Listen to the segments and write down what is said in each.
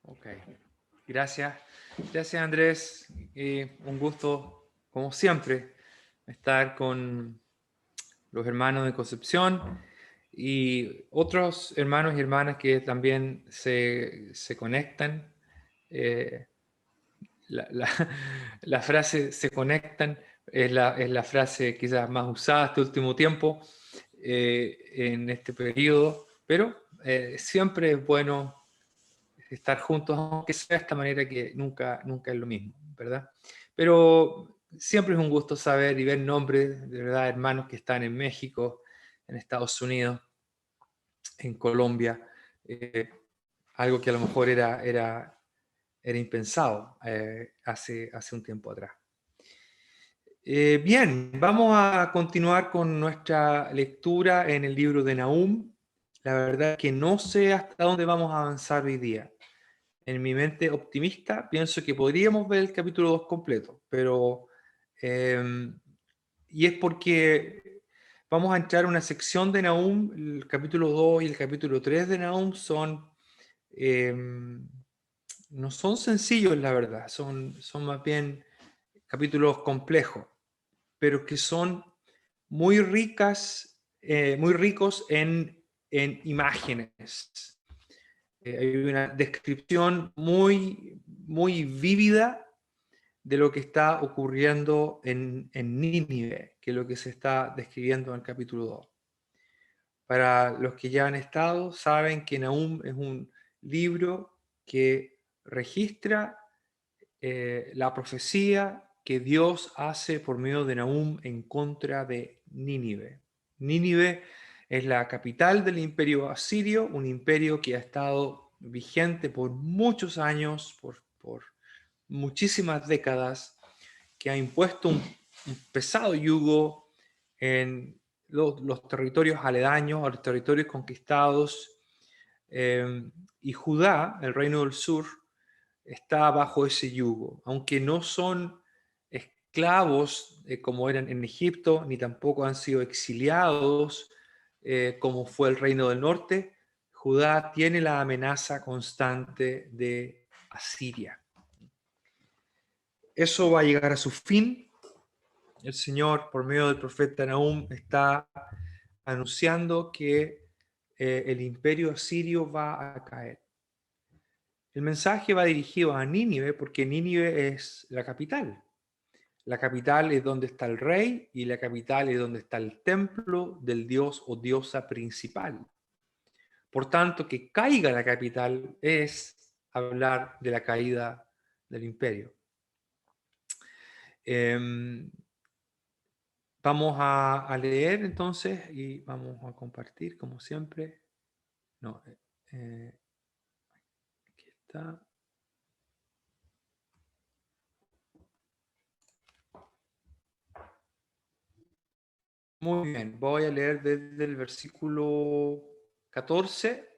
Ok, gracias. Gracias, Andrés. Un gusto, como siempre, estar con los hermanos de Concepción y otros hermanos y hermanas que también se conectan. Eh, la, la frase "se conectan" es la frase quizás más usada este último tiempo en este periodo, pero siempre es bueno estar juntos, aunque sea de esta manera que nunca es lo mismo, ¿verdad? Pero siempre es un gusto saber y ver nombres de verdad, hermanos que están en México, en Estados Unidos, en Colombia, eh, algo que a lo mejor era impensado hace un tiempo atrás. Bien, vamos a continuar con nuestra lectura en el libro de Nahum. La verdad es que no sé hasta dónde vamos a avanzar hoy día. En mi mente optimista pienso que podríamos ver el capítulo 2 completo, pero y es porque vamos a entrar a una sección de Nahum, el capítulo 2 y el capítulo 3 de Nahum eh, no son sencillos, la verdad, son más bien capítulos complejos, pero que son muy muy ricos en imágenes. Hay una descripción muy vívida de lo que está ocurriendo en Nínive, que es lo que se está describiendo en el capítulo 2. Para los que ya han estado, saben que Nahum es un libro que registra la profecía que Dios hace por medio de Nahum en contra de Nínive. Nínive es la capital del imperio asirio, un imperio que ha estado vigente por muchos años, por muchísimas décadas, que ha impuesto un pesado yugo en los territorios aledaños, a los territorios conquistados, y Judá, el reino del sur, está bajo ese yugo, aunque no son esclavos como eran en Egipto, ni tampoco han sido exiliados como fue el reino del norte. Judá tiene la amenaza constante de Asiria. Eso va a llegar a su fin. El Señor, por medio del profeta Nahum, está anunciando que el imperio asirio va a caer. El mensaje va dirigido a Nínive porque Nínive es la capital. La capital es donde está el rey y la capital es donde está el templo del dios o diosa principal. Por tanto, que caiga la capital es hablar de la caída del imperio. Vamos a leer entonces y vamos a compartir como siempre. No, aquí está. Muy bien, voy a leer desde el versículo 14.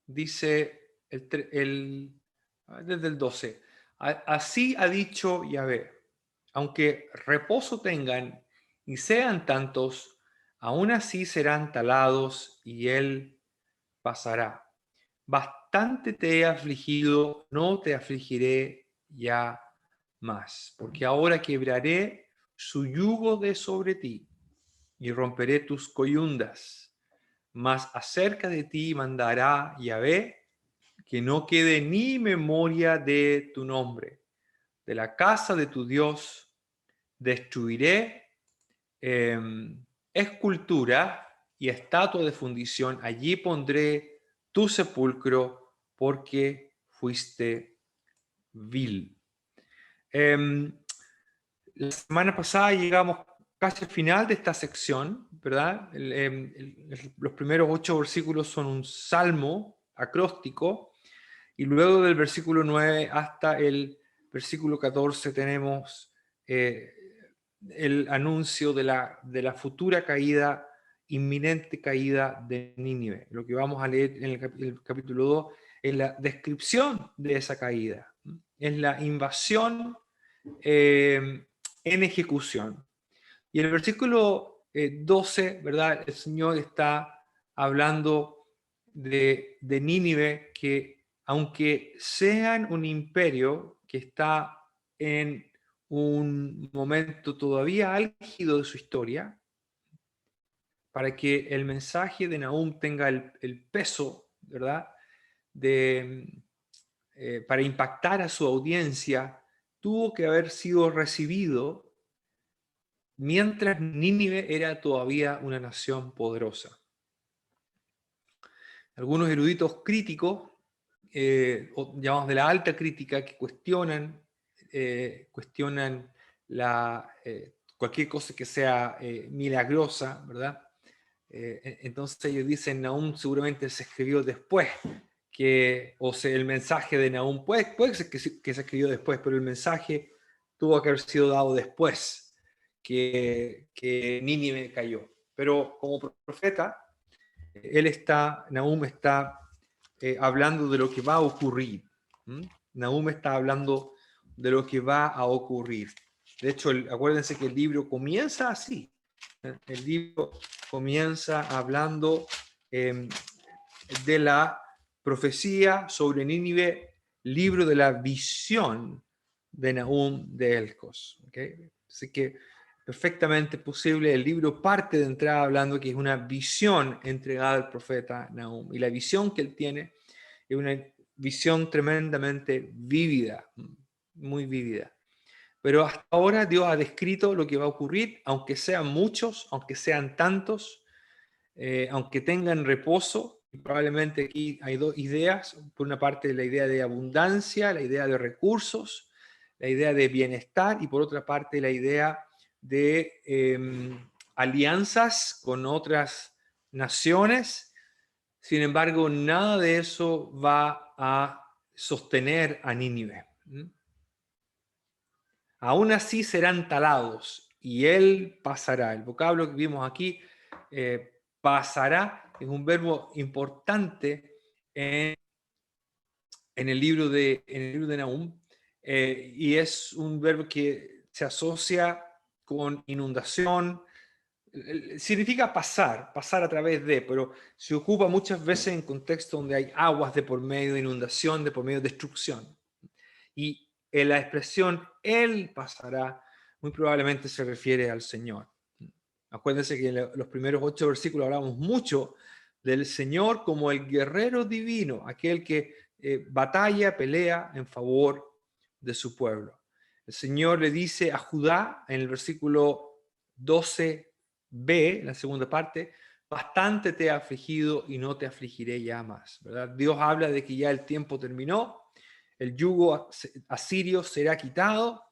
Dice desde el 12. Así ha dicho Yahvé, aunque reposo tengan y sean tantos, aún así serán talados y él pasará. Bastante te he afligido, no te afligiré ya más, porque ahora quebraré su yugo de sobre ti y romperé tus coyundas. Mas acerca de ti mandará Yahvé que no quede ni memoria de tu nombre. De la casa de tu Dios destruiré escultura y estatua de fundición. Allí pondré tu sepulcro porque fuiste vil. La semana pasada llegamos casi al final de esta sección, ¿verdad? Los primeros 8 versículos son un salmo acróstico y luego del versículo 9 hasta el versículo 14 tenemos eh, el anuncio de la futura caída, inminente caída de Nínive. Lo que vamos a leer en el capítulo 2 es la descripción de esa caída, es la invasión en ejecución. Y en el versículo 12, ¿verdad? El Señor está hablando de Nínive, que aunque sean un imperio que está en un momento todavía álgido de su historia, para que el mensaje de Nahum tenga el peso, ¿verdad? Para impactar a su audiencia, tuvo que haber sido recibido mientras Nínive era todavía una nación poderosa. Algunos eruditos críticos, llamados de la alta crítica, que cuestionan cualquier cosa que sea milagrosa, ¿verdad? Entonces ellos dicen, Nahum seguramente se escribió después, el mensaje de Nahum puede ser que se escribió después, pero el mensaje tuvo que haber sido dado después que Nínive cayó. Pero como profeta, Nahum está hablando de lo que va a ocurrir. Nahum está hablando de lo que va a ocurrir. De hecho, acuérdense que el libro comienza así. El libro comienza hablando de la profecía sobre Nínive, libro de la visión de Nahum de Elcos. ¿Okay? Así que perfectamente posible, el libro parte de entrada hablando que es una visión entregada al profeta Nahum. Y la visión que él tiene es una visión tremendamente vívida, muy vívida. Pero hasta ahora Dios ha descrito lo que va a ocurrir, aunque sean muchos, aunque sean tantos, aunque tengan reposo. Probablemente aquí hay dos ideas. Por una parte, la idea de abundancia, la idea de recursos, la idea de bienestar, y por otra parte, la idea de alianzas con otras naciones. Sin embargo, nada de eso va a sostener a Nínive. Aún así serán talados y él pasará. El vocablo que vimos aquí, pasará, es un verbo importante en el libro de Nahum, y es un verbo que se asocia con inundación. Significa pasar a través de, pero se ocupa muchas veces en contextos donde hay aguas de por medio, de inundación, de por medio de destrucción. Y en la expresión Él pasará, muy probablemente se refiere al Señor. Acuérdense que en los primeros 8 versículos hablamos mucho del Señor como el guerrero divino, aquel que batalla, pelea en favor de su pueblo. El Señor le dice a Judá en el versículo 12b, la segunda parte, bastante te he afligido y no te afligiré ya más. ¿Verdad? Dios habla de que ya el tiempo terminó, el yugo asirio será quitado,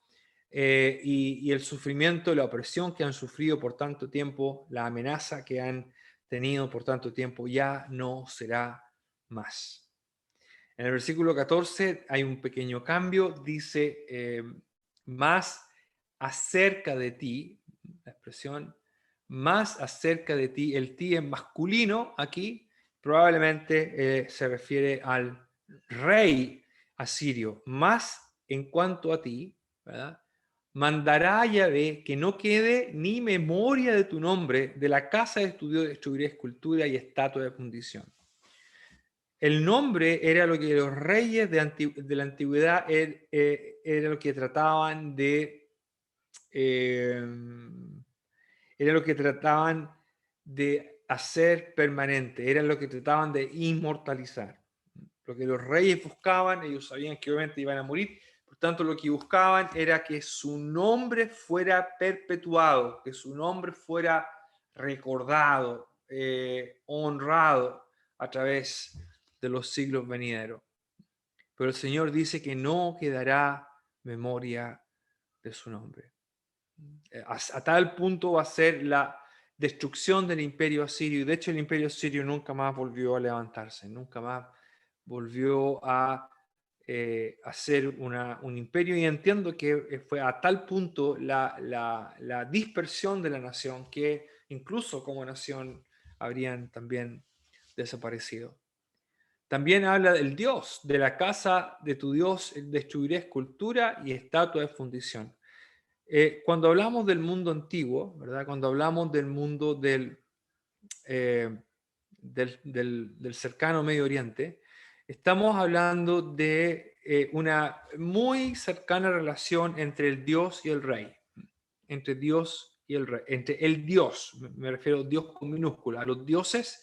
y el sufrimiento, la opresión que han sufrido por tanto tiempo, la amenaza que han tenido por tanto tiempo, ya no será más. En el versículo 14 hay un pequeño cambio, dice, más acerca de ti, la expresión, más acerca de ti, el ti en masculino aquí, probablemente se refiere al rey asirio, más en cuanto a ti, ¿verdad? Mandará a Yahvé que no quede ni memoria de tu nombre, de la casa de estudio destruiré escultura y estatua de fundición. El nombre era lo que los reyes de la antigüedad era lo que trataban era lo que trataban de hacer permanente, era lo que trataban de inmortalizar. Lo que los reyes buscaban, ellos sabían que obviamente iban a morir, por tanto lo que buscaban era que su nombre fuera perpetuado, que su nombre fuera recordado, honrado a través de los siglos venideros. Pero el Señor dice que no quedará memoria de su nombre. A tal punto va a ser la destrucción del imperio asirio. Y de hecho el imperio asirio nunca más volvió a levantarse, nunca más volvió a ser un imperio. Y entiendo que fue a tal punto la dispersión de la nación que incluso como nación habrían también desaparecido. También habla del Dios, de la casa de tu Dios destruiré escultura y estatua de fundición. Cuando hablamos del mundo antiguo, ¿verdad? Cuando hablamos del mundo del cercano Medio Oriente, estamos hablando de una muy cercana relación entre el Dios y el rey, entre Dios y el rey, entre el Dios, me refiero a Dios con minúscula, a los dioses,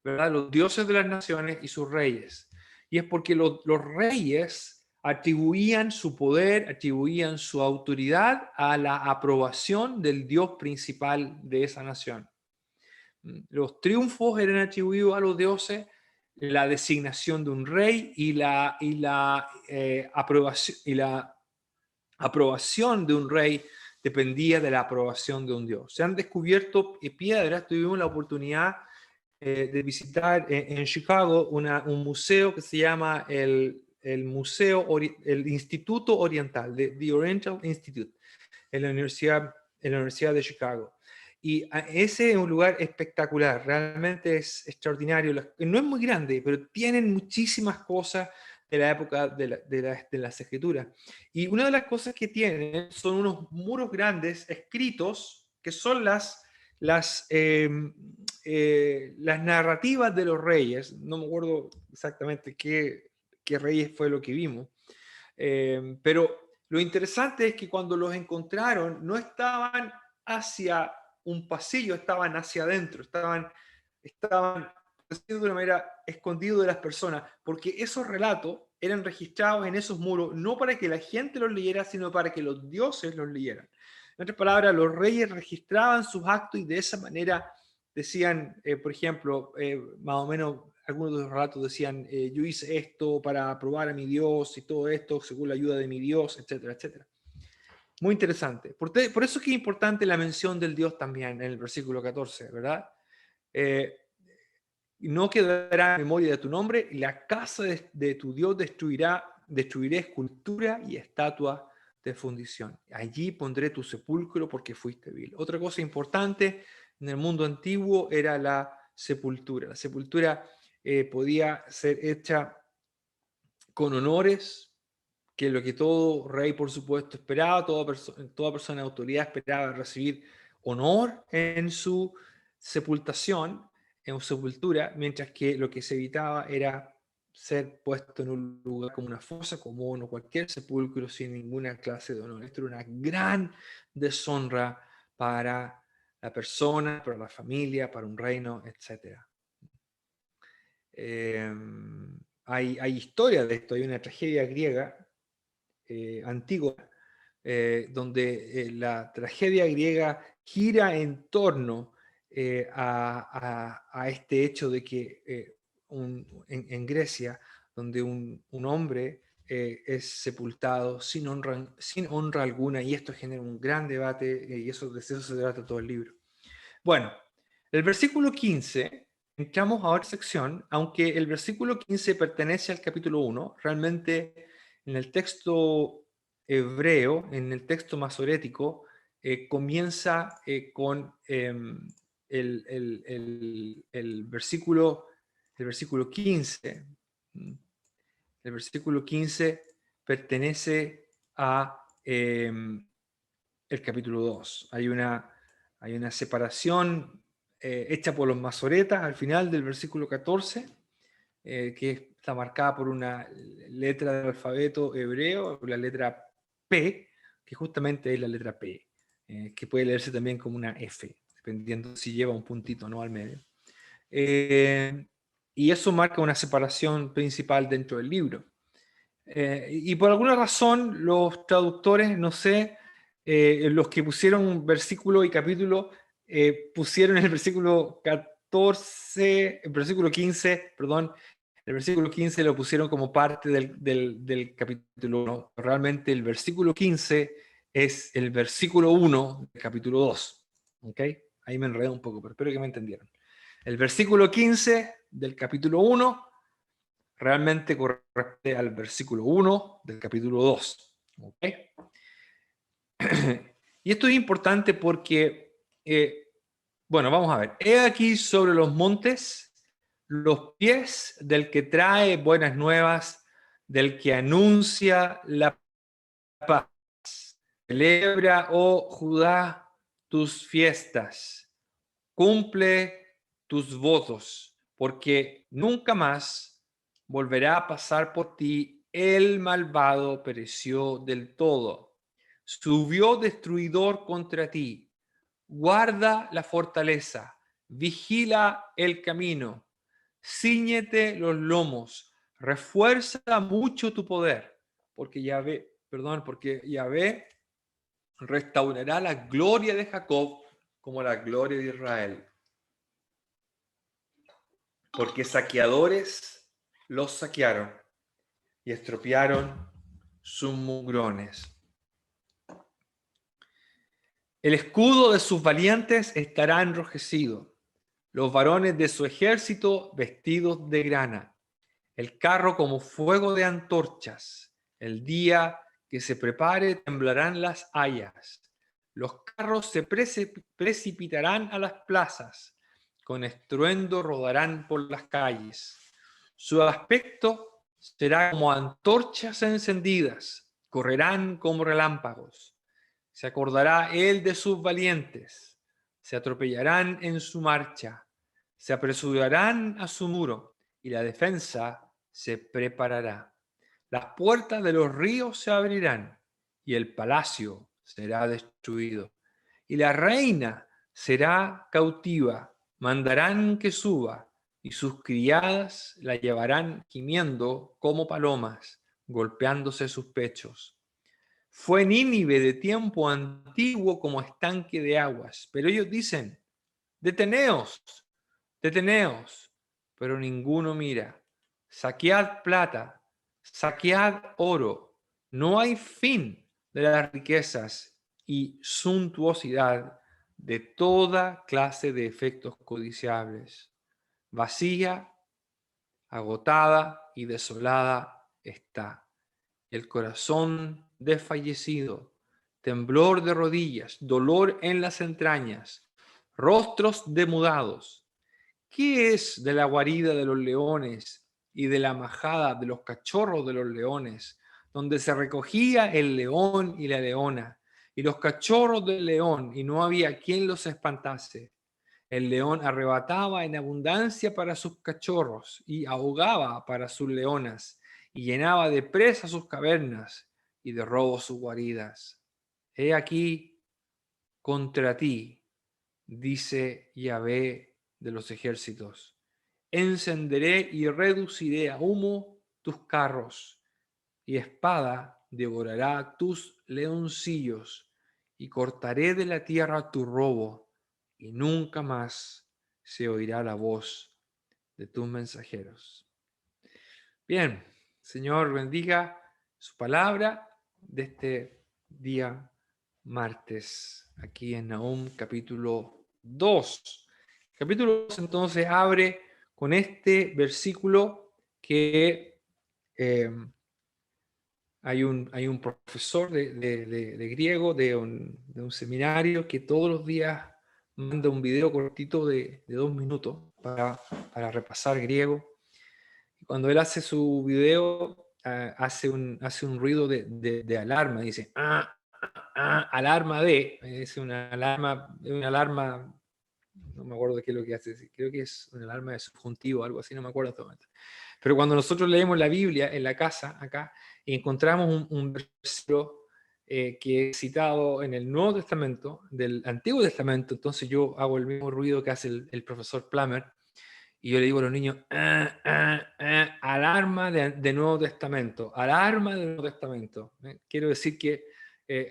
¿verdad? Los dioses de las naciones y sus reyes. Y es porque los reyes atribuían su poder, atribuían su autoridad a la aprobación del Dios principal de esa nación. Los triunfos eran atribuidos a los dioses, la designación de un rey aprobación de un rey dependía de la aprobación de un dios. Se han descubierto piedras, tuvimos la oportunidad de visitar en Chicago un museo que se llama el Instituto Oriental, The Oriental Institute, en la Universidad de Chicago. Y ese es un lugar espectacular, realmente es extraordinario. No es muy grande, pero tienen muchísimas cosas de la época de las escrituras. Y una de las cosas que tienen son unos muros grandes escritos, que son las narrativas de los reyes. No me acuerdo exactamente qué reyes fue lo que vimos. Pero lo interesante es que cuando los encontraron no estaban hacia un pasillo, estaban hacia adentro, estaban de una manera escondidos de las personas, porque esos relatos eran registrados en esos muros no para que la gente los leyera, sino para que los dioses los leyeran. En otras palabras, los reyes registraban sus actos y de esa manera decían, por ejemplo, más o menos algunos de los relatos decían, yo hice esto para probar a mi Dios y todo esto según la ayuda de mi Dios, etcétera, etcétera. Muy interesante. Por eso es que es importante la mención del Dios también en el versículo 14, ¿verdad? No quedará en memoria de tu nombre, y la casa de tu Dios destruiré escultura y estatua de fundición. Allí pondré tu sepulcro porque fuiste vil. Otra cosa importante en el mundo antiguo era la sepultura. La sepultura podía ser hecha con honores, que es lo que todo rey, por supuesto, esperaba, toda persona de autoridad esperaba recibir honor en su sepultación, en su sepultura, mientras que lo que se evitaba era ser puesto en un lugar como una fosa común o cualquier sepulcro sin ninguna clase de honor. Esto era una gran deshonra para la persona, para la familia, para un reino, etc. Hay historia de esto, hay una tragedia griega antigua, donde la tragedia griega gira en torno a este hecho de que en Grecia, donde un hombre es sepultado sin honra alguna, y esto genera un gran debate, y de eso se trata todo el libro. Bueno, el versículo 15, entramos a otra sección, aunque el versículo 15 pertenece al capítulo 1, realmente en el texto hebreo, en el texto masorético, comienza con el versículo 15. El versículo 15 pertenece a el capítulo 2. Hay una separación hecha por los masoretas al final del versículo 14, que está marcada por una letra del alfabeto hebreo, la letra P, que justamente es la letra P, que puede leerse también como una F, dependiendo si lleva un puntito no al medio. Y eso marca una separación principal dentro del libro. Y por alguna razón los traductores, no sé, los que pusieron versículo y capítulo, pusieron el versículo 14, el versículo 15, perdón, el versículo 15 lo pusieron como parte del capítulo 1. Realmente el versículo 15 es el versículo 1 del capítulo 2. ¿Ok? Ahí me enredé un poco, pero espero que me entendieron. El versículo 15 del capítulo 1 realmente corresponde al versículo 1 del capítulo 2. ¿Okay? Y esto es importante porque, bueno, vamos a ver. He aquí sobre los montes los pies del que trae buenas nuevas, del que anuncia la paz. Celebra, oh Judá, tus fiestas. Cumple tus votos. porque nunca más volverá a pasar por ti. El malvado pereció del todo. Subió destruidor contra ti. Guarda la fortaleza, vigila el camino, cíñete los lomos, refuerza mucho tu poder, porque Yahvé restaurará la gloria de Jacob como la gloria de Israel. Porque saqueadores los saquearon y estropearon sus mugrones. El escudo de sus valientes estará enrojecido, los varones de su ejército vestidos de grana, el carro como fuego de antorchas. El día que se prepare temblarán las hayas, los carros se precipitarán a las plazas, con estruendo rodarán por las calles. Su aspecto será como antorchas encendidas, correrán como relámpagos. Se acordará él de sus valientes, se atropellarán en su marcha, se apresurarán a su muro y la defensa se preparará. Las puertas de los ríos se abrirán y el palacio será destruido. Y la reina será cautiva, mandarán que suba y sus criadas la llevarán gimiendo como palomas, golpeándose sus pechos. Fue Nínive de tiempo antiguo como estanque de aguas, pero ellos dicen, deteneos, deteneos, pero ninguno mira. Saquead plata, saquead oro, no hay fin de las riquezas y suntuosidad de toda clase de efectos codiciables. Vacía, agotada y desolada está. El corazón desfallecido, temblor de rodillas, dolor en las entrañas, rostros demudados. ¿Qué es de la guarida de los leones y de la majada de los cachorros de los leones, donde se recogía el león y la leona, y los cachorros del león, y no había quien los espantase? El león arrebataba en abundancia para sus cachorros y ahogaba para sus leonas y llenaba de presa sus cavernas y de robo sus guaridas. He aquí contra ti, dice Yahvé de los ejércitos, encenderé y reduciré a humo tus carros y espada devorará tus leoncillos y cortaré de la tierra tu robo y nunca más se oirá la voz de tus mensajeros. Bien, Señor, bendiga su palabra de este día martes, aquí en Nahum capítulo 2. Capítulo 2 entonces abre con este versículo que hay un profesor de griego de un seminario que todos los días manda un video cortito de 2 minutos para repasar griego. Y cuando él hace su video, hace un ruido de alarma, dice, alarma es una alarma, no me acuerdo de qué es lo que hace, creo que es una alarma de subjuntivo, algo así, no me acuerdo en este momento. Pero cuando nosotros leemos la Biblia en la casa, acá, y encontramos un versículo que es citado en el Nuevo Testamento, del Antiguo Testamento, entonces yo hago el mismo ruido que hace el profesor Plummer, y yo le digo a los niños, alarma de Nuevo Testamento, alarma de Nuevo Testamento. Quiero decir que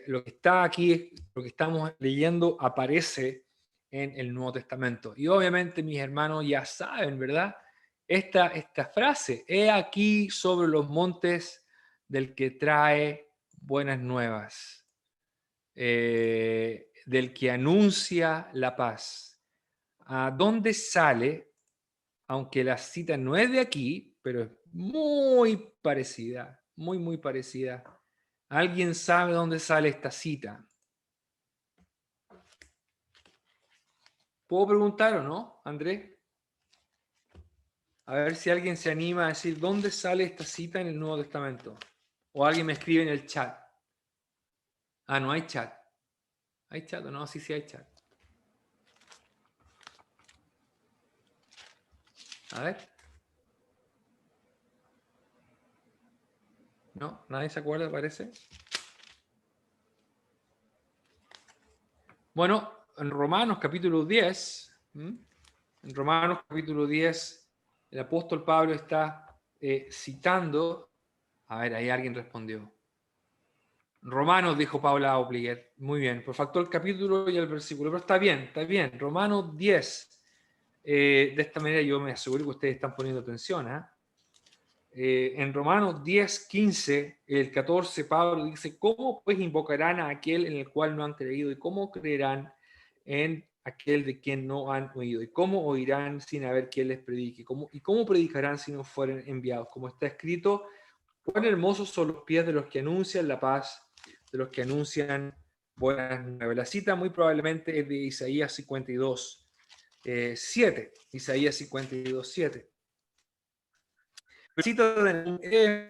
lo que está aquí, lo que estamos leyendo, aparece en el Nuevo Testamento. Y obviamente mis hermanos ya saben, ¿verdad? Esta frase, he aquí sobre los montes del que trae buenas nuevas, del que anuncia la paz. ¿A dónde sale? Aunque la cita no es de aquí, pero es muy parecida, muy, muy parecida. ¿Alguien sabe dónde sale esta cita? ¿Puedo preguntar o no, Andrés? A ver si alguien se anima a decir dónde sale esta cita en el Nuevo Testamento. O alguien me escribe en el chat. Ah, no hay chat. ¿Hay chat o no? Sí, sí hay chat. A ver. ¿No? ¿Nadie se acuerda, parece? Bueno, en Romanos capítulo 10, en Romanos capítulo 10, el apóstol Pablo está citando, a ver, ahí alguien respondió. Romanos, dijo Paula Opliger. Muy bien, pues faltó el capítulo y el versículo, pero está bien, está bien. Romanos 10. De esta manera yo me aseguro que ustedes están poniendo atención. En Romanos 10, 15, el 14, Pablo dice, ¿cómo pues invocarán a aquel en el cual no han creído? ¿Y cómo creerán en aquel de quien no han oído? ¿Y cómo oirán sin haber quien les predique? ¿Y cómo predicarán si no fueren enviados? Como está escrito, cuán hermosos son los pies de los que anuncian la paz, de los que anuncian buenas nuevas. La cita muy probablemente es de Isaías 52, 7. Isaías 52, 7. La cita es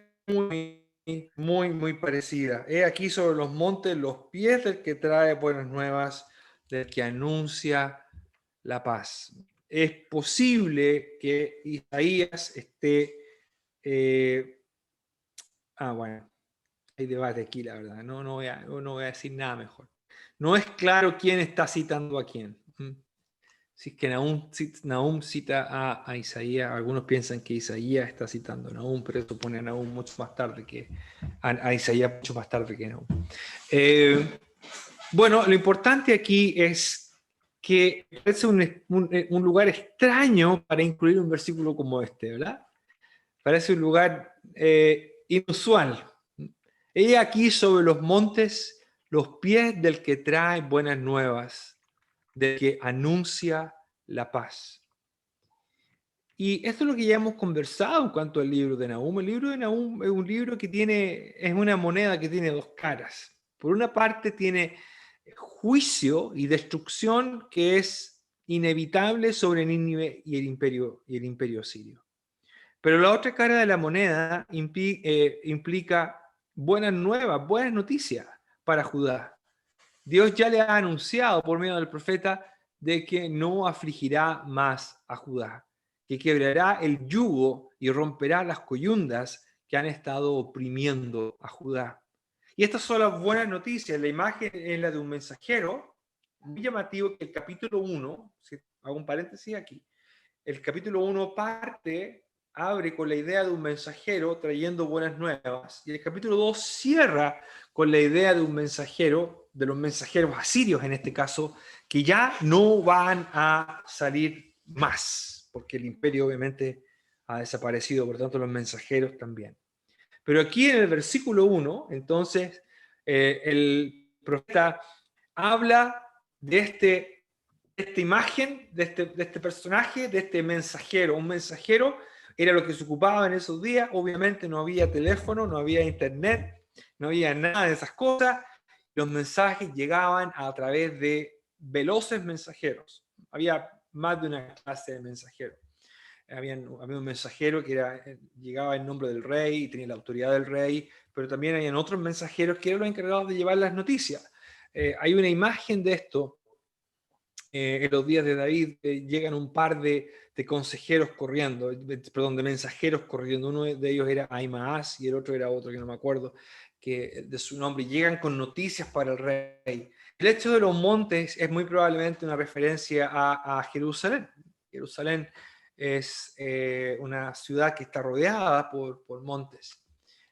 muy parecida. He aquí sobre los montes los pies del que trae buenas nuevas, del que anuncia la paz. Es posible que Isaías esté... bueno, hay debate aquí, la verdad. No voy a decir nada mejor. No es claro quién está citando a quién. Si es que Nahum cita a Isaías, algunos piensan que Isaías está citando a Nahum, pero eso pone a Nahum mucho más tarde que a Isaías mucho más tarde que Nahum. Bueno, lo importante aquí es que es un lugar extraño para incluir un versículo como este, ¿verdad? Parece un lugar inusual. He aquí sobre los montes los pies del que trae buenas nuevas, del que anuncia la paz. Y esto es lo que ya hemos conversado en cuanto al libro de Nahum. El libro de Nahum es un libro que es una moneda que tiene dos caras. Por una parte tiene juicio y destrucción que es inevitable sobre Nínive y el imperio sirio. Pero la otra cara de la moneda implica buenas nuevas, buenas noticias para Judá. Dios ya le ha anunciado por medio del profeta de que no afligirá más a Judá, que quebrará el yugo y romperá las coyundas que han estado oprimiendo a Judá. Y estas son las buenas noticias. La imagen es la de un mensajero, muy llamativo que el capítulo 1, si hago un paréntesis aquí, el capítulo 1 abre con la idea de un mensajero trayendo buenas nuevas, y el capítulo 2 cierra con la idea de un mensajero, de los mensajeros asirios en este caso, que ya no van a salir más, porque el imperio obviamente ha desaparecido, por tanto los mensajeros también. Pero aquí en el versículo 1, entonces, el profeta habla de esta imagen, de este personaje, de este mensajero. Un mensajero era lo que se ocupaba en esos días. Obviamente no había teléfono, no había internet, no había nada de esas cosas. Los mensajes llegaban a través de veloces mensajeros. Había más de una clase de mensajeros. Había un mensajero que llegaba en nombre del rey y tenía la autoridad del rey, pero también habían otros mensajeros que eran los encargados de llevar las noticias. Hay una imagen de esto. En los días de David llegan un par de consejeros corriendo, perdón, de mensajeros corriendo. Uno de ellos era Ahimaaz y el otro era otro que no me acuerdo de su nombre. Llegan con noticias para el rey. El hecho de los montes es muy probablemente una referencia a Jerusalén. Jerusalén es una ciudad que está rodeada por montes.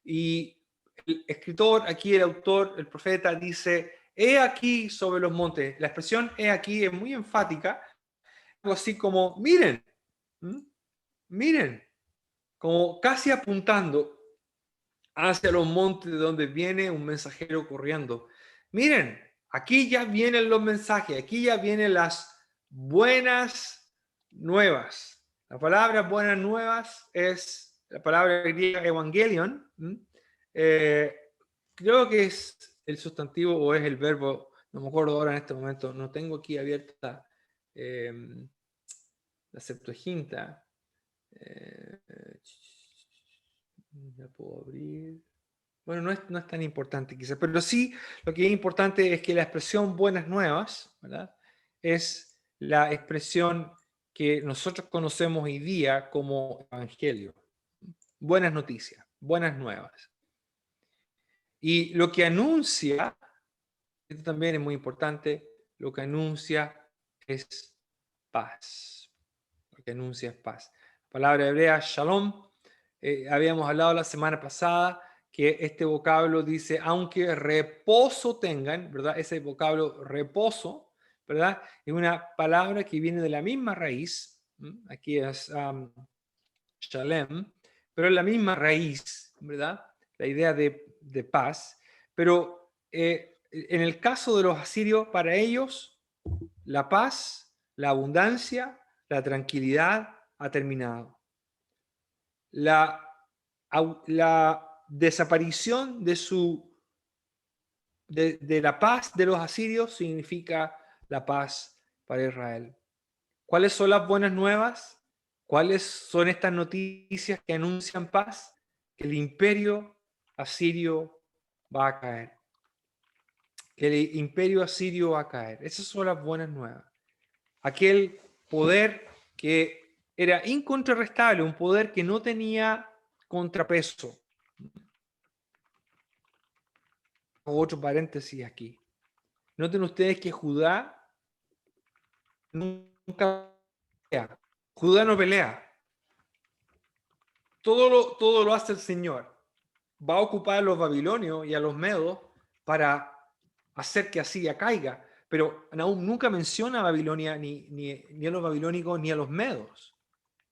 Y el escritor, aquí el autor, el profeta dice: he aquí sobre los montes. La expresión he aquí es muy enfática, algo así como miren, miren, como casi apuntando hacia los montes de donde viene un mensajero corriendo. Miren, aquí ya vienen los mensajes, aquí ya vienen las buenas nuevas. La palabra buenas nuevas es la palabra griega evangelion. Creo que es el sustantivo o es el verbo, no me acuerdo ahora en este momento, no tengo aquí abierta la Septuaginta. La puedo abrir. Bueno, no es tan importante quizás, pero sí lo que es importante es que la expresión buenas nuevas, ¿verdad?, es la expresión que nosotros conocemos hoy día como evangelio. Buenas noticias, buenas nuevas. Y lo que anuncia, esto también es muy importante, lo que anuncia es paz. Lo que anuncia es paz. La palabra hebrea, shalom, habíamos hablado la semana pasada que este vocablo dice, aunque reposo tengan, ¿verdad? Ese vocablo reposo, ¿verdad? Es una palabra que viene de la misma raíz, aquí es shalem, pero es la misma raíz, ¿verdad? La idea de paz, pero en el caso de los asirios, para ellos, la paz, la abundancia, la tranquilidad ha terminado. La desaparición de la paz de los asirios significa la paz para Israel. ¿Cuáles son las buenas nuevas? ¿Cuáles son estas noticias que anuncian paz? Que el imperio asirio va a caer. Que el imperio asirio va a caer. Esas son las buenas nuevas. Aquel poder que era incontrarrestable, un poder que no tenía contrapeso. Otro paréntesis aquí. Noten ustedes que Judá nunca pelea. Judá no pelea. Todo lo hace el Señor. Va a ocupar a los babilonios y a los medos para hacer que Asiria caiga. Pero Nahum nunca menciona a Babilonia, ni a los babilónicos, ni a los medos.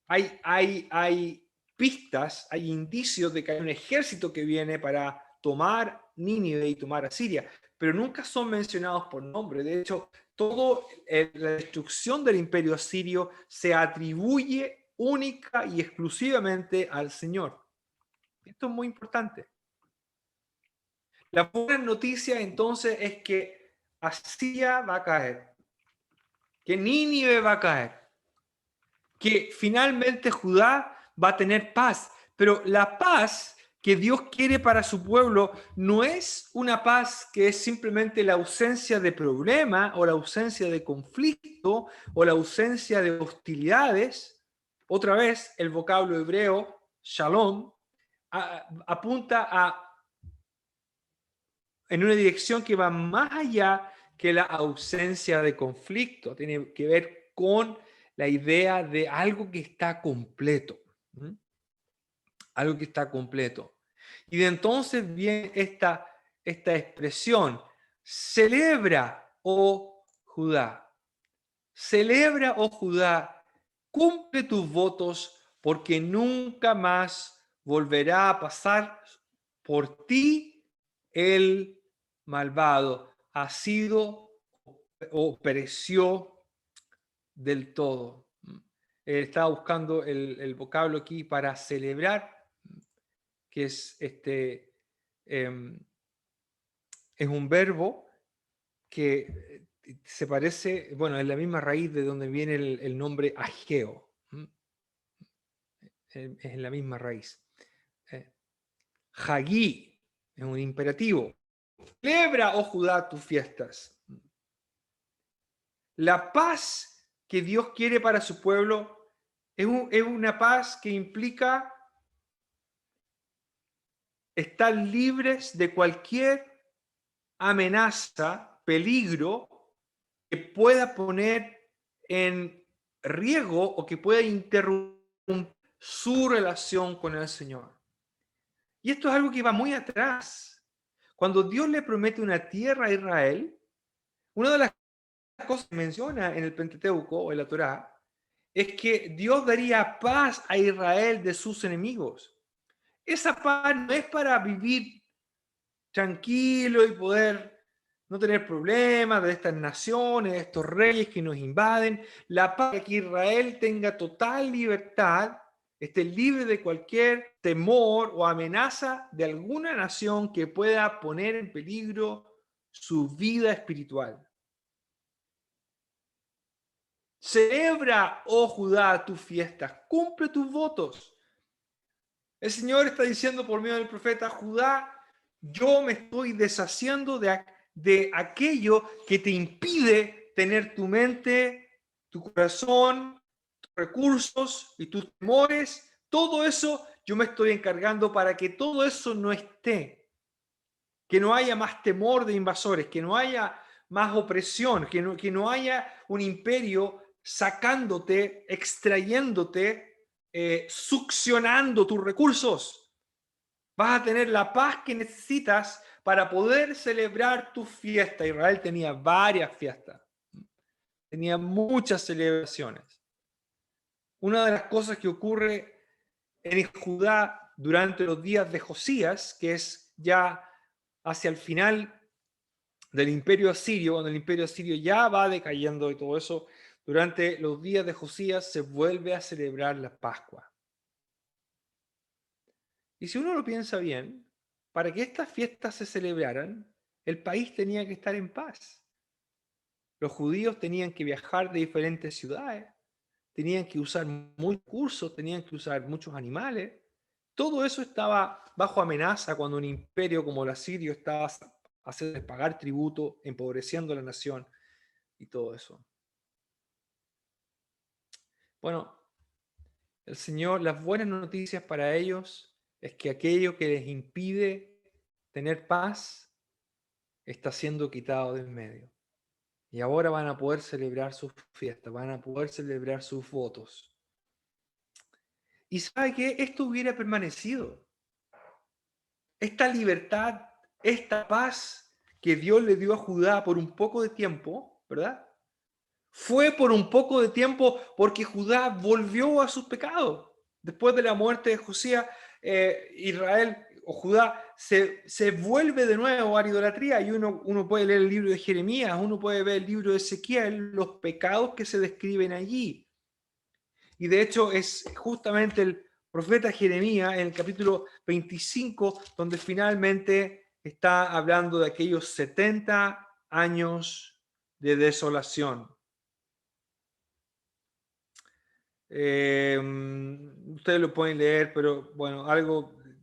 Hay pistas, hay indicios de que hay un ejército que viene para tomar Nínive y tomar Asiria, pero nunca son mencionados por nombre. De hecho, toda la destrucción del imperio asirio se atribuye única y exclusivamente al Señor. Esto es muy importante. La buena noticia entonces es que Asiria va a caer, que Nínive va a caer, que finalmente Judá va a tener paz. Pero la paz que Dios quiere para su pueblo no es una paz que es simplemente la ausencia de problema o la ausencia de conflicto o la ausencia de hostilidades. Otra vez, el vocablo hebreo, shalom, apunta en una dirección que va más allá que la ausencia de conflicto. Tiene que ver con la idea de algo que está completo. Algo que está completo. Y de entonces viene esta expresión, celebra, oh Judá, celebra, oh Judá, cumple tus votos, porque nunca más volverá a pasar por ti el malvado. Ha sido o pereció del todo. Estaba buscando el vocablo aquí para celebrar, que es es un verbo que se parece, bueno, es la misma raíz de donde viene el nombre ageo. Es la misma raíz. Hagí es un imperativo. Celebra, oh Judá, tus fiestas. La paz que Dios quiere para su pueblo es una paz que implica estar libres de cualquier amenaza, peligro que pueda poner en riesgo o que pueda interrumpir su relación con el Señor. Y esto es algo que va muy atrás. Cuando Dios le promete una tierra a Israel, una de las cosas que menciona en el Pentateuco o en la Torá es que Dios daría paz a Israel de sus enemigos. Esa paz no es para vivir tranquilo y poder no tener problemas de estas naciones, de estos reyes que nos invaden. La paz es que Israel tenga total libertad, esté libre de cualquier temor o amenaza de alguna nación que pueda poner en peligro su vida espiritual. Celebra, oh Judá, tus fiestas, cumple tus votos. El Señor está diciendo por medio del profeta Judá, yo me estoy deshaciendo de aquello que te impide tener tu mente, tu corazón recursos y tus temores, todo eso yo me estoy encargando para que todo eso no esté. Que no haya más temor de invasores, que no haya más opresión, que no haya un imperio sacándote, extrayéndote, succionando tus recursos. Vas a tener la paz que necesitas para poder celebrar tu fiesta. Israel tenía varias fiestas, tenía muchas celebraciones. Una de las cosas que ocurre en Judá durante los días de Josías, que es ya hacia el final del imperio asirio, cuando el imperio asirio ya va decayendo y todo eso, durante los días de Josías se vuelve a celebrar la Pascua. Y si uno lo piensa bien, para que estas fiestas se celebraran, el país tenía que estar en paz. Los judíos tenían que viajar de diferentes ciudades, tenían que usar muchos recursos, tenían que usar muchos animales. Todo eso estaba bajo amenaza cuando un imperio como el asirio estaba haciendo pagar tributo, empobreciendo a la nación y todo eso. Bueno, el Señor, las buenas noticias para ellos es que aquello que les impide tener paz está siendo quitado del medio. Y ahora van a poder celebrar sus fiestas, van a poder celebrar sus votos. Y sabe que esto hubiera permanecido. Esta libertad, esta paz que Dios le dio a Judá por un poco de tiempo, ¿verdad? Fue por un poco de tiempo porque Judá volvió a sus pecados. Después de la muerte de Josías, Israel o Judá se vuelve de nuevo a la idolatría y uno puede leer el libro de Jeremías, uno puede ver el libro de Ezequiel, los pecados que se describen allí. Y de hecho es justamente el profeta Jeremías en el capítulo 25 donde finalmente está hablando de aquellos 70 años de desolación. Ustedes lo pueden leer, pero bueno,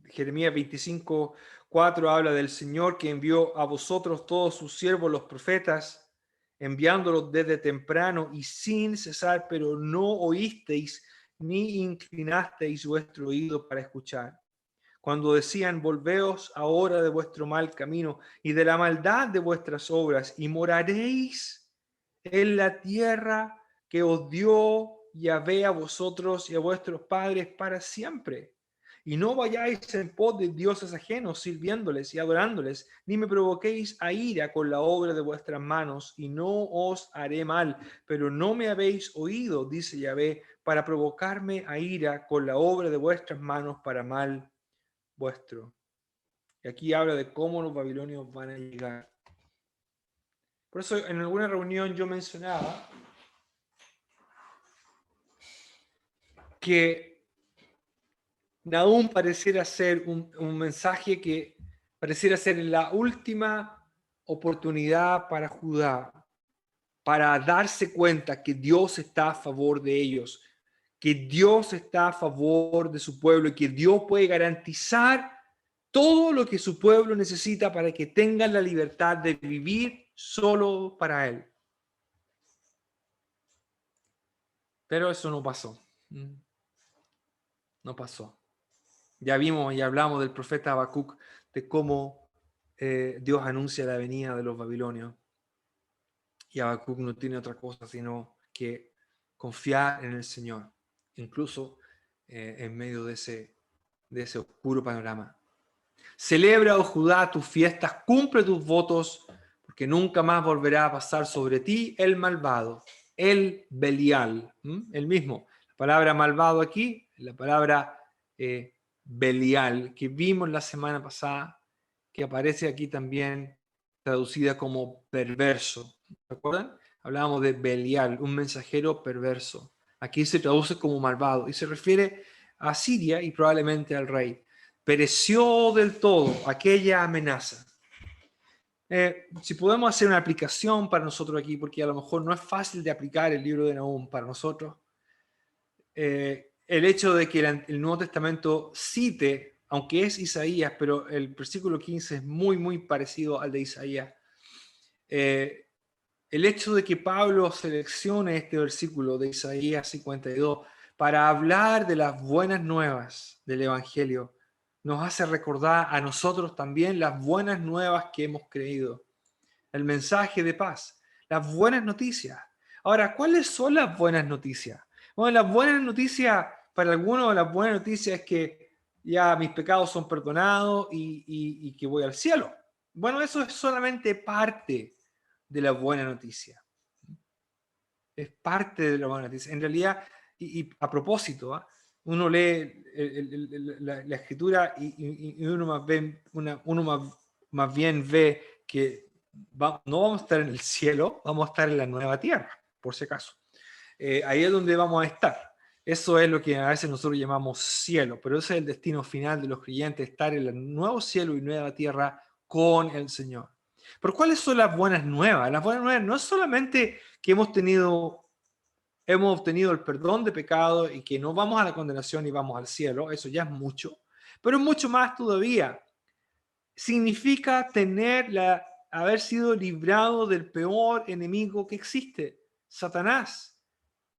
Jeremías 25:4 habla del Señor que envió a vosotros todos sus siervos, los profetas, enviándolos desde temprano y sin cesar, pero no oísteis ni inclinasteis vuestro oído para escuchar. Cuando decían, volveos ahora de vuestro mal camino y de la maldad de vuestras obras, y moraréis en la tierra que os dio Yahvé a vosotros y a vuestros padres para siempre. Y no vayáis en pos de dioses ajenos, sirviéndoles y adorándoles, ni me provoquéis a ira con la obra de vuestras manos, y no os haré mal. Pero no me habéis oído, dice Yahvé, para provocarme a ira con la obra de vuestras manos para mal vuestro. Y aquí habla de cómo los babilonios van a llegar. Por eso en alguna reunión yo mencionaba que Nahum pareciera ser un mensaje que pareciera ser la última oportunidad para Judá, para darse cuenta que Dios está a favor de ellos, que Dios está a favor de su pueblo y que Dios puede garantizar todo lo que su pueblo necesita para que tengan la libertad de vivir solo para Él. Pero eso no pasó. No pasó. Ya vimos y hablamos del profeta Habacuc, de cómo Dios anuncia la venida de los babilonios. Y Habacuc no tiene otra cosa sino que confiar en el Señor, incluso en medio de ese oscuro panorama. Celebra, oh Judá, tus fiestas, cumple tus votos, porque nunca más volverá a pasar sobre ti el malvado, el Belial, el mismo. La palabra malvado aquí, la palabra Belial, que vimos la semana pasada, que aparece aquí también traducida como perverso. ¿Recuerdan? Hablábamos de Belial, un mensajero perverso. Aquí se traduce como malvado y se refiere a Siria y probablemente al rey. Pereció del todo aquella amenaza. Si podemos hacer una aplicación para nosotros aquí, porque a lo mejor no es fácil de aplicar el libro de Nahum para nosotros, el hecho de que el Nuevo Testamento cite, aunque es Isaías, pero el versículo 15 es muy, muy parecido al de Isaías, El hecho de que Pablo seleccione este versículo de Isaías 52 para hablar de las buenas nuevas del Evangelio nos hace recordar a nosotros también las buenas nuevas que hemos creído, el mensaje de paz, las buenas noticias. Ahora, ¿cuáles son las buenas noticias? Bueno, las buenas noticias, para algunos, las buenas noticias es que ya mis pecados son perdonados y que voy al cielo. Bueno, eso es solamente parte de la buena noticia. Es parte de la buena noticia. En realidad, y a propósito, ¿ah? Uno lee la escritura y uno más bien ve que no vamos a estar en el cielo, vamos a estar en la nueva tierra, por si acaso. Ahí es donde vamos a estar. Eso es lo que a veces nosotros llamamos cielo, pero ese es el destino final de los creyentes, estar en el nuevo cielo y nueva tierra con el Señor. Pero ¿cuáles son las buenas nuevas? Las buenas nuevas no es solamente que hemos obtenido el perdón de pecado y que no vamos a la condenación y vamos al cielo, eso ya es mucho, pero mucho más todavía. Significa haber sido librado del peor enemigo que existe, Satanás,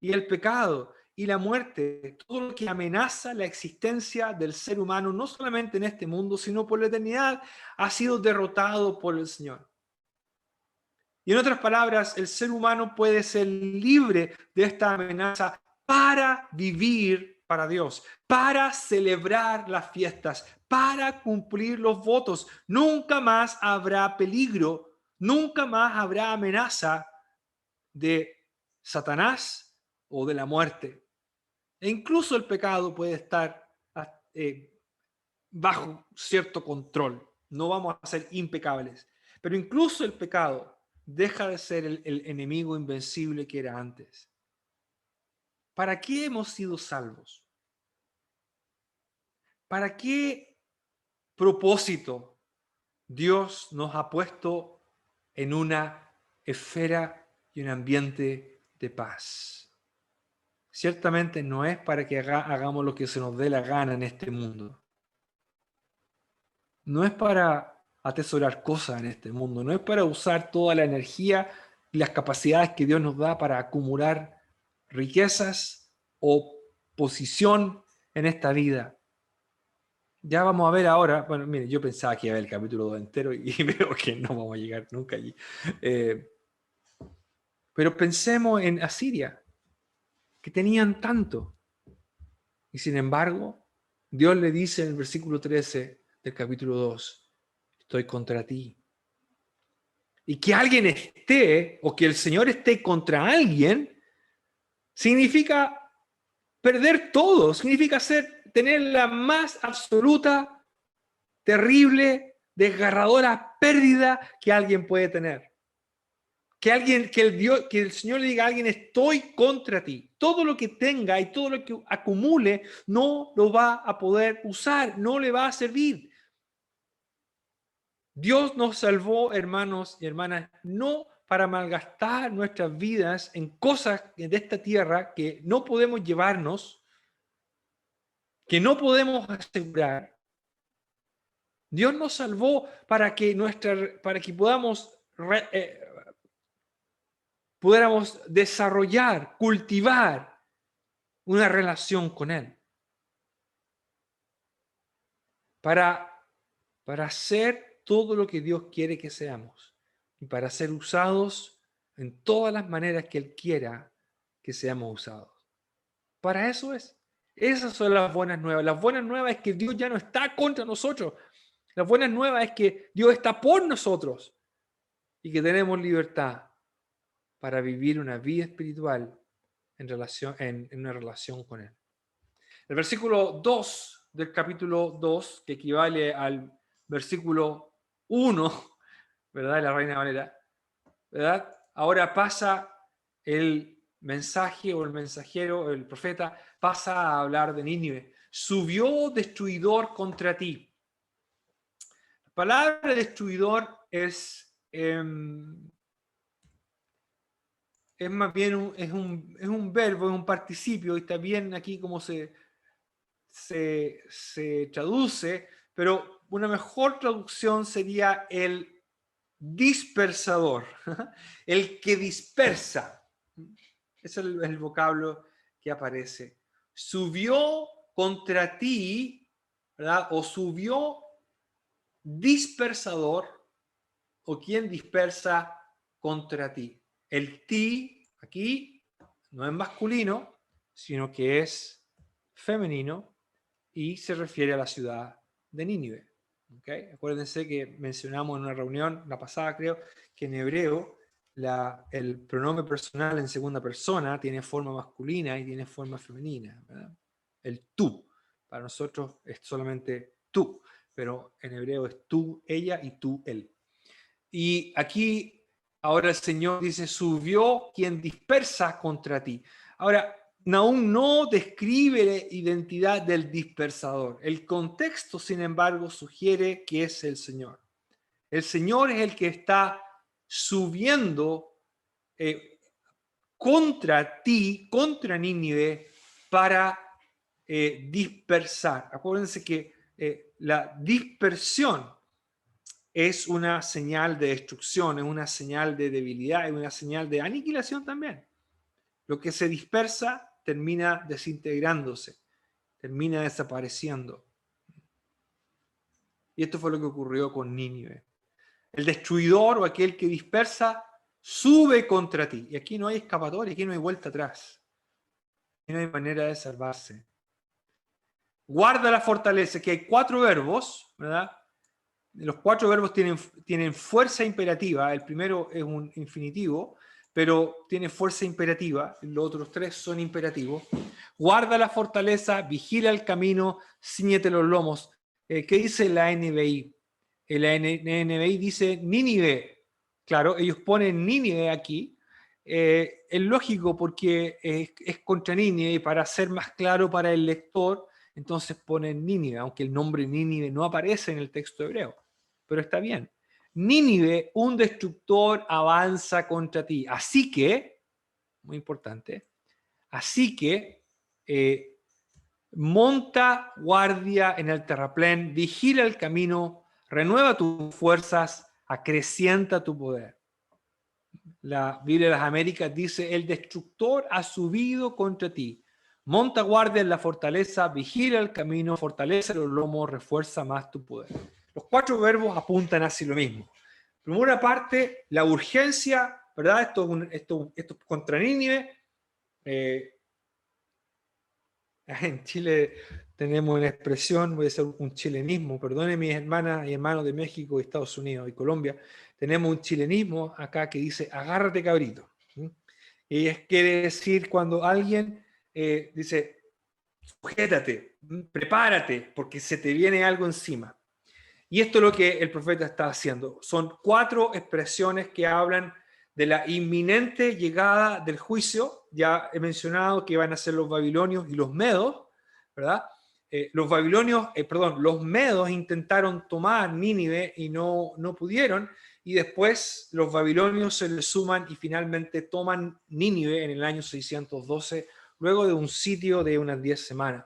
y el pecado y la muerte, todo lo que amenaza la existencia del ser humano, no solamente en este mundo, sino por la eternidad, ha sido derrotado por el Señor. Y en otras palabras, el ser humano puede ser libre de esta amenaza para vivir para Dios, para celebrar las fiestas, para cumplir los votos. Nunca más habrá peligro, nunca más habrá amenaza de Satanás o de la muerte. E incluso el pecado puede estar bajo cierto control. No vamos a ser impecables, pero incluso el pecado deja de ser el enemigo invencible que era antes. ¿Para qué hemos sido salvos? ¿Para qué propósito Dios nos ha puesto en una esfera y un ambiente de paz? Ciertamente no es para que hagamos lo que se nos dé la gana en este mundo. No es para atesorar cosas en este mundo, no es para usar toda la energía y las capacidades que Dios nos da para acumular riquezas o posición en esta vida. Ya vamos a ver ahora, bueno, mire, yo pensaba que iba a ver el capítulo 2 entero y veo que no vamos a llegar nunca allí. Pero pensemos en Asiria, que tenían tanto. Y sin embargo, Dios le dice en el versículo 13 del capítulo 2, estoy contra ti. Y que alguien esté, o que el Señor esté contra alguien, significa perder todo, significa tener la más absoluta, terrible, desgarradora pérdida que alguien puede tener. Que el Señor le diga a alguien, estoy contra ti. Todo lo que tenga y todo lo que acumule no lo va a poder usar, no le va a servir. Dios nos salvó, hermanos y hermanas, no para malgastar nuestras vidas en cosas de esta tierra que no podemos llevarnos, que no podemos asegurar. Dios nos salvó para que pudiéramos desarrollar, cultivar una relación con Él. Para hacer todo lo que Dios quiere que seamos y para ser usados en todas las maneras que Él quiera que seamos usados. Para eso es. Esas son las buenas nuevas. Las buenas nuevas es que Dios ya no está contra nosotros. Las buenas nuevas es que Dios está por nosotros y que tenemos libertad para vivir una vida espiritual en una relación con Él. El versículo 2 del capítulo 2, que equivale al versículo 1, ¿verdad? De la Reina Valera, ¿verdad? Ahora pasa el mensaje o el mensajero, el profeta, pasa a hablar de Nínive. Subió destruidor contra ti. La palabra destruidor es más bien es un verbo, es un participio, y está bien aquí como se traduce, pero una mejor traducción sería el dispersador, el que dispersa. Ese es el vocablo que aparece. Subió contra ti, ¿verdad? O subió dispersador, o quien dispersa contra ti. El ti aquí no es masculino, sino que es femenino y se refiere a la ciudad de Nínive. ¿Okay? Acuérdense que mencionamos en una reunión, la pasada creo, que en hebreo el pronombre personal en segunda persona tiene forma masculina y tiene forma femenina, ¿verdad? El tú. Para nosotros es solamente tú, pero en hebreo es tú, ella y tú, él. Y aquí ahora el Señor dice, subió quien dispersa contra ti. Ahora, Nahum no describe la identidad del dispersador. El contexto, sin embargo, sugiere que es el Señor. El Señor es el que está subiendo contra ti, contra Nínive, para dispersar. Acuérdense que la dispersión es una señal de destrucción, es una señal de debilidad, es una señal de aniquilación también. Lo que se dispersa termina desintegrándose, termina desapareciendo. Y esto fue lo que ocurrió con Nínive. El destruidor o aquel que dispersa sube contra ti. Y aquí no hay escapatoria, aquí no hay vuelta atrás. Aquí no hay manera de salvarse. Guarda la fortaleza, que hay 4 verbos, ¿verdad? Los 4 verbos tienen fuerza imperativa. El primero es un infinitivo, pero tiene fuerza imperativa. Los otros 3 son imperativos. Guarda la fortaleza, vigila el camino, ciñete los lomos. ¿Qué dice la NBI? La NBI dice Nínive. Claro, ellos ponen Nínive aquí. Es lógico porque es contra Nínive y para ser más claro para el lector, entonces ponen Nínive, aunque el nombre Nínive no aparece en el texto hebreo. Pero está bien. Nínive, un destructor avanza contra ti. Así que, muy importante, así que monta guardia en el terraplén, vigila el camino, renueva tus fuerzas, acrecienta tu poder. La Biblia de las Américas dice, el destructor ha subido contra ti. Monta guardia en la fortaleza, vigila el camino, fortalece los lomos, refuerza más tu poder. Los 4 verbos apuntan hacia lo mismo. Por una parte, la urgencia, ¿verdad? Esto contra Nínive. En Chile tenemos una expresión, voy a hacer un chilenismo, perdone mis hermanas y hermanos de México, Estados Unidos y Colombia, tenemos un chilenismo acá que dice, agárrate cabrito. Y quiere decir cuando alguien dice, sujétate, prepárate, porque se te viene algo encima. Y esto es lo que el profeta está haciendo. Son 4 expresiones que hablan de la inminente llegada del juicio. Ya he mencionado que van a ser los babilonios y los medos, ¿verdad? Los medos intentaron tomar Nínive y no pudieron, y después los babilonios se les suman y finalmente toman Nínive en el año 612, luego de un sitio de unas 10 semanas.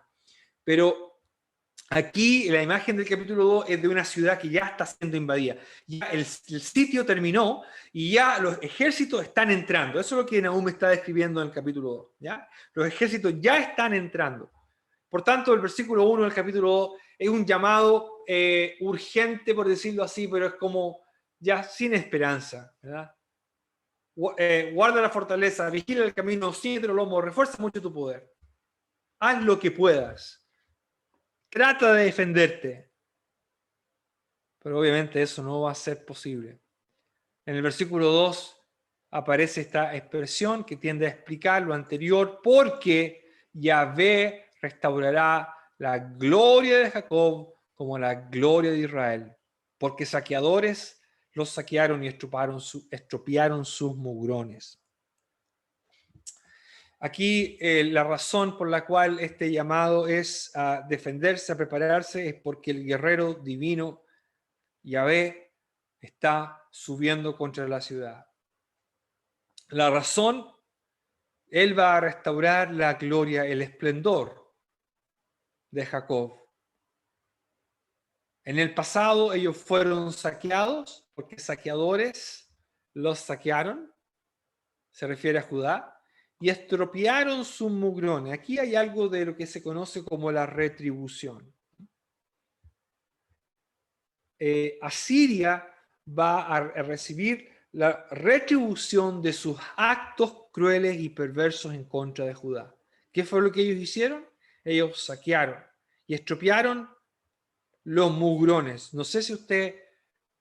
Pero aquí la imagen del capítulo 2 es de una ciudad que ya está siendo invadida. Ya el sitio terminó y ya los ejércitos están entrando. Eso es lo que Nahum está describiendo en el capítulo 2. ¿Ya? Los ejércitos ya están entrando. Por tanto, el versículo 1 del capítulo 2 es un llamado urgente, por decirlo así, pero es como ya sin esperanza. ¿Verdad? Guarda la fortaleza, vigila el camino, ciñete los lomos, refuerza mucho tu poder. Haz lo que puedas. Trata de defenderte. Pero obviamente eso no va a ser posible. En el versículo 2 aparece esta expresión que tiende a explicar lo anterior, porque Yahvé restaurará la gloria de Jacob como la gloria de Israel, porque saqueadores los saquearon y estropearon sus mugrones. Aquí la razón por la cual este llamado es a defenderse, a prepararse, es porque el guerrero divino Yahvé está subiendo contra la ciudad. La razón, él va a restaurar la gloria, el esplendor de Jacob. En el pasado ellos fueron saqueados porque saqueadores los saquearon, se refiere a Judá, y estropearon sus mugrones. Aquí hay algo de lo que se conoce como la retribución. Asiria va a recibir la retribución de sus actos crueles y perversos en contra de Judá. ¿Qué fue lo que ellos hicieron? Ellos saquearon y estropearon los mugrones. No sé si usted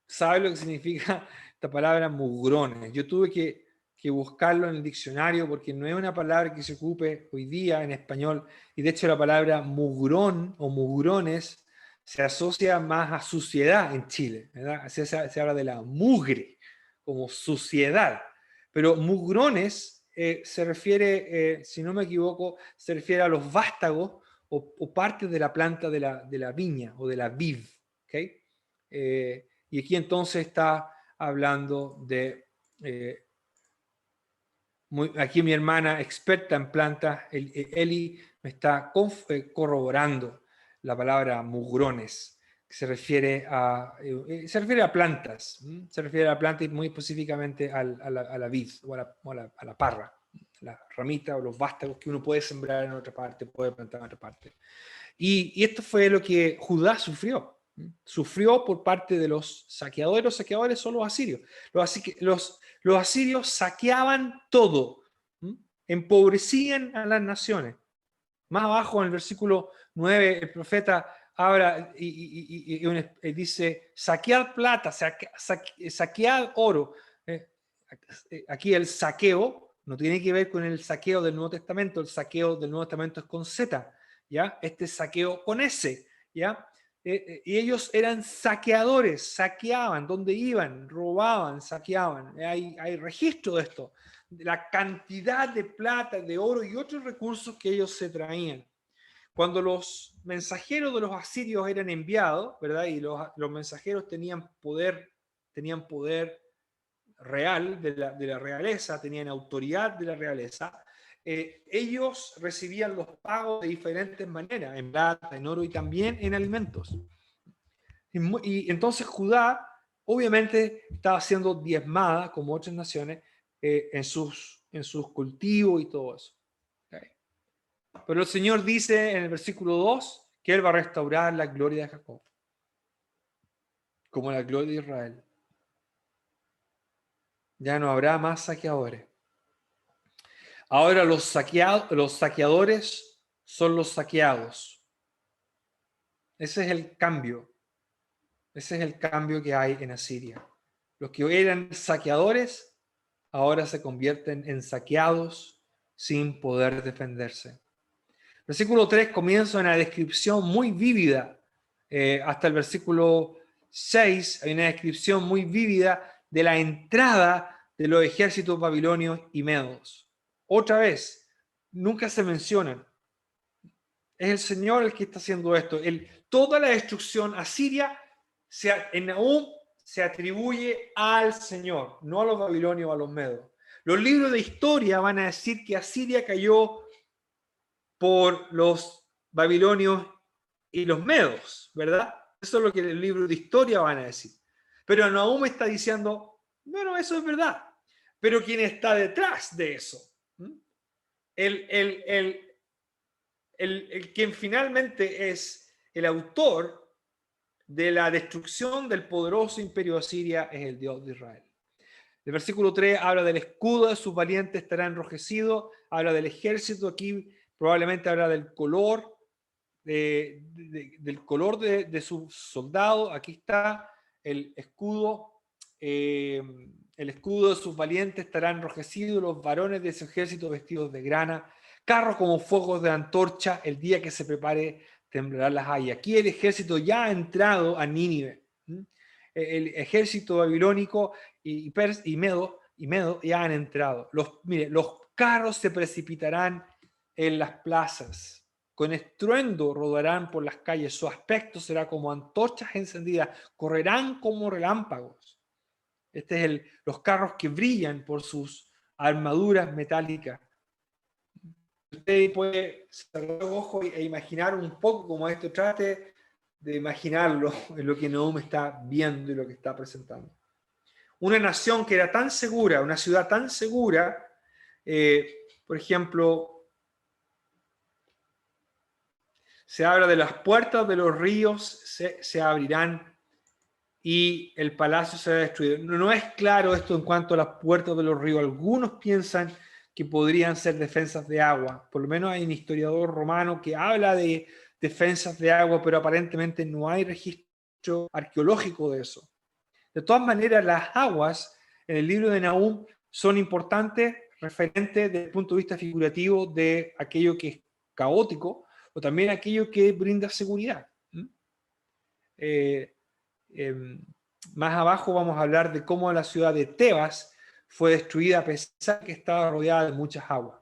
sabe lo que significa esta palabra mugrones. Yo tuve que buscarlo en el diccionario porque no es una palabra que se ocupe hoy día en español, y de hecho la palabra mugrón o mugrones se asocia más a suciedad en Chile, ¿verdad? Se habla de la mugre como suciedad, pero mugrones se refiere, si no me equivoco, se refiere a los vástagos o partes de la planta de la viña o de la vid, ¿okay? Y aquí entonces está hablando de, aquí mi hermana experta en plantas, Eli, me está corroborando la palabra mugrones, que se refiere a plantas, se refiere a plantas y muy específicamente a la vid o a la parra, la ramita o los vástagos que uno puede sembrar en otra parte, puede plantar en otra parte. Y esto fue lo que Judá sufrió. Sufrió por parte de los saqueadores. Los saqueadores son los asirios. Los asirios saqueaban todo, empobrecían a las naciones. Más abajo en el versículo 9, el profeta habla y dice, saquead plata, saquead oro. Aquí el saqueo no tiene que ver con el saqueo del Nuevo Testamento, el saqueo del Nuevo Testamento es con Z, ¿ya? Este saqueo con S, ¿ya? Y ellos eran saqueadores, saqueaban, donde iban, robaban, saqueaban. Hay registro de esto, de la cantidad de plata, de oro y otros recursos que ellos se traían. Cuando los mensajeros de los asirios eran enviados, ¿verdad? Y los mensajeros tenían poder real de la realeza, tenían autoridad de la realeza, ellos recibían los pagos de diferentes maneras, en plata, en oro y también en alimentos. Y entonces Judá obviamente estaba siendo diezmada, como otras naciones, en sus cultivos y todo eso. ¿Okay? Pero el Señor dice en el versículo 2 que Él va a restaurar la gloria de Jacob, como la gloria de Israel. Ya no habrá más saqueadores. Ahora los saqueadores son los saqueados. Ese es el cambio. Ese es el cambio que hay en Asiria. Los que eran saqueadores ahora se convierten en saqueados sin poder defenderse. Versículo 3 comienza una descripción muy vívida. Hasta el versículo 6 hay una descripción muy vívida de la entrada de los ejércitos babilonios y medos. Otra vez, nunca se mencionan. Es el Señor el que está haciendo esto. Toda la destrucción asiria en Nahum se atribuye al Señor, no a los babilonios o a los medos. Los libros de historia van a decir que Asiria cayó por los babilonios y los medos, ¿verdad? Eso es lo que el libro de historia van a decir. Pero Nahum está diciendo, bueno, eso es verdad. Pero ¿quién está detrás de eso? Quien finalmente es el autor de la destrucción del poderoso imperio asiria es el Dios de Israel. El versículo 3 habla del escudo de sus valientes estará enrojecido, habla del ejército, aquí probablemente habla del color, del color de sus soldados. Aquí está el escudo de sus valientes estará enrojecido, los varones de su ejército vestidos de grana, carros como fuegos de antorcha, el día que se prepare temblarán las hayas. Aquí el ejército ya ha entrado a Nínive. El ejército babilónico y Medo ya han entrado. Los carros se precipitarán en las plazas, con estruendo rodarán por las calles, su aspecto será como antorchas encendidas, correrán como relámpagos. Este es los carros que brillan por sus armaduras metálicas. Usted puede cerrar los ojos e imaginar un poco como esto. Trate de imaginarlo en lo que Nahum está viendo y lo que está presentando. Una nación que era tan segura, una ciudad tan segura, por ejemplo, se habla de las puertas de los ríos, se abrirán y el palacio será destruido. No es claro esto en cuanto a las puertas de los ríos. Algunos piensan que podrían ser defensas de agua. Por lo menos hay un historiador romano que habla de defensas de agua, pero aparentemente no hay registro arqueológico de eso. De todas maneras, las aguas en el libro de Nahum son importantes, referentes desde el punto de vista figurativo de aquello que es caótico o también aquello que brinda seguridad. Más abajo vamos a hablar de cómo la ciudad de Tebas fue destruida a pesar de que estaba rodeada de muchas aguas.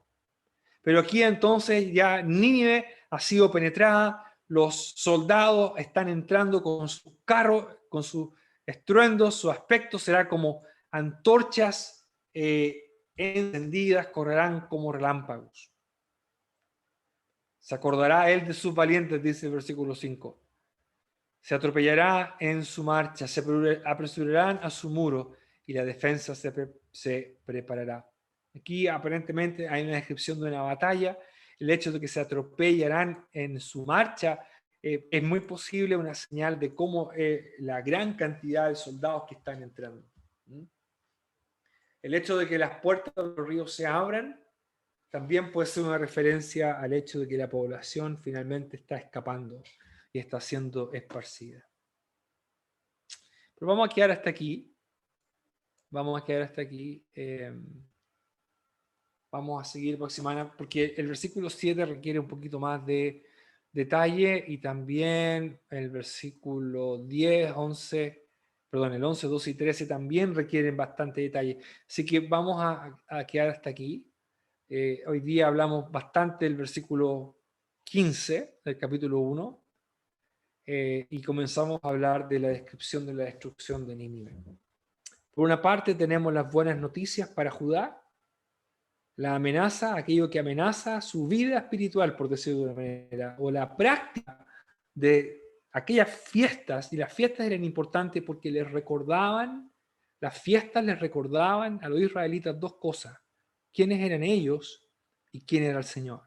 Pero aquí entonces ya Nínive ha sido penetrada, los soldados están entrando con sus carros, con sus estruendos, su aspecto será como antorchas encendidas, correrán como relámpagos. Se acordará él de sus valientes, dice el versículo 5. Se atropellará en su marcha, se apresurarán a su muro y la defensa se preparará. Aquí aparentemente hay una descripción de una batalla. El hecho de que se atropellarán en su marcha es muy posible una señal de cómo la gran cantidad de soldados que están entrando. El hecho de que las puertas de los ríos se abran también puede ser una referencia al hecho de que la población finalmente está escapando y está siendo esparcida. Pero vamos a quedar hasta aquí. Vamos a quedar hasta aquí. Vamos a seguir próxima, porque el versículo 7 requiere un poquito más de detalle y también el versículo 10, 11, perdón, el 11, 12 y 13 también requieren bastante detalle. Así que vamos a quedar hasta aquí. Hoy día hablamos bastante del versículo 15 del capítulo 1 y comenzamos a hablar de la descripción de la destrucción de Nínive. Por una parte tenemos las buenas noticias para Judá, la amenaza, aquello que amenaza su vida espiritual, por decirlo de una manera, o la práctica de aquellas fiestas, y las fiestas eran importantes porque las fiestas les recordaban a los israelitas dos cosas: quiénes eran ellos y quién era el Señor.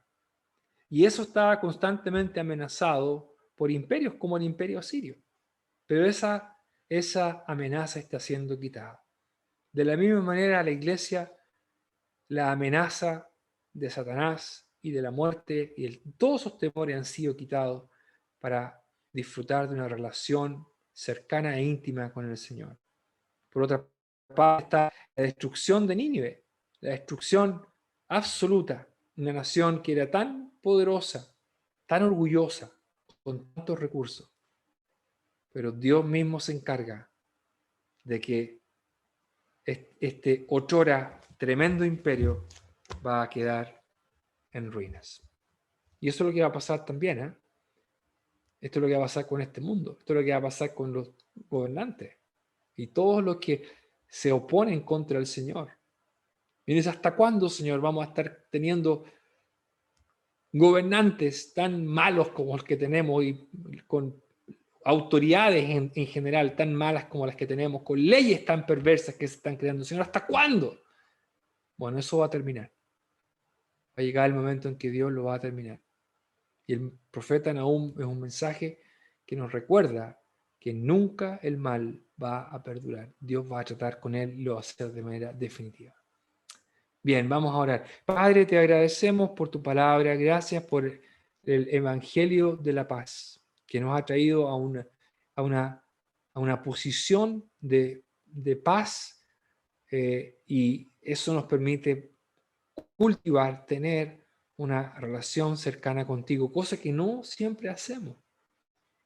Y eso estaba constantemente amenazado por imperios como el imperio asirio. Pero esa amenaza está siendo quitada. De la misma manera, la iglesia, la amenaza de Satanás y de la muerte y todos esos temores han sido quitados para disfrutar de una relación cercana e íntima con el Señor. Por otra parte está la destrucción de Nínive, la destrucción absoluta, una nación que era tan poderosa, tan orgullosa, con tantos recursos. Pero Dios mismo se encarga de que este otrora tremendo imperio va a quedar en ruinas. Y eso es lo que va a pasar también, ¿eh? Esto es lo que va a pasar con este mundo. Esto es lo que va a pasar con los gobernantes y todos los que se oponen contra el Señor. Y dices, ¿hasta cuándo, Señor, vamos a estar teniendo gobernantes tan malos como los que tenemos y con autoridades en general tan malas como las que tenemos, con leyes tan perversas que se están creando? Señor, ¿hasta cuándo? Bueno, eso va a terminar. Va a llegar el momento en que Dios lo va a terminar. Y el profeta Nahum es un mensaje que nos recuerda que nunca el mal va a perdurar. Dios va a tratar con él y lo va a hacer de manera definitiva. Bien, vamos a orar. Padre, te agradecemos por tu palabra. Gracias por el evangelio de la paz que nos ha traído a una posición de paz, y eso nos permite cultivar, tener una relación cercana contigo, cosa que no siempre hacemos,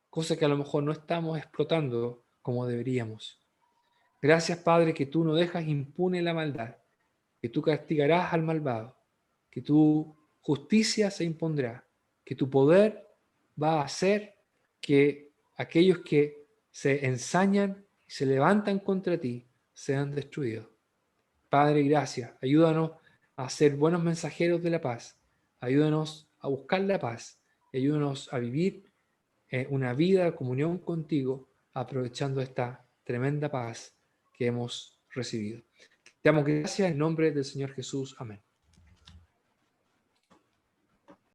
cosa que a lo mejor no estamos explotando como deberíamos. Gracias, Padre, que tú no dejas impune la maldad, que tú castigarás al malvado, que tu justicia se impondrá, que tu poder va a hacer que aquellos que se ensañan y se levantan contra ti sean destruidos. Padre, gracias. Ayúdanos a ser buenos mensajeros de la paz. Ayúdanos a buscar la paz. Ayúdanos a vivir una vida de comunión contigo, aprovechando esta tremenda paz que hemos recibido. Te damos gracias en nombre del Señor Jesús. Amén.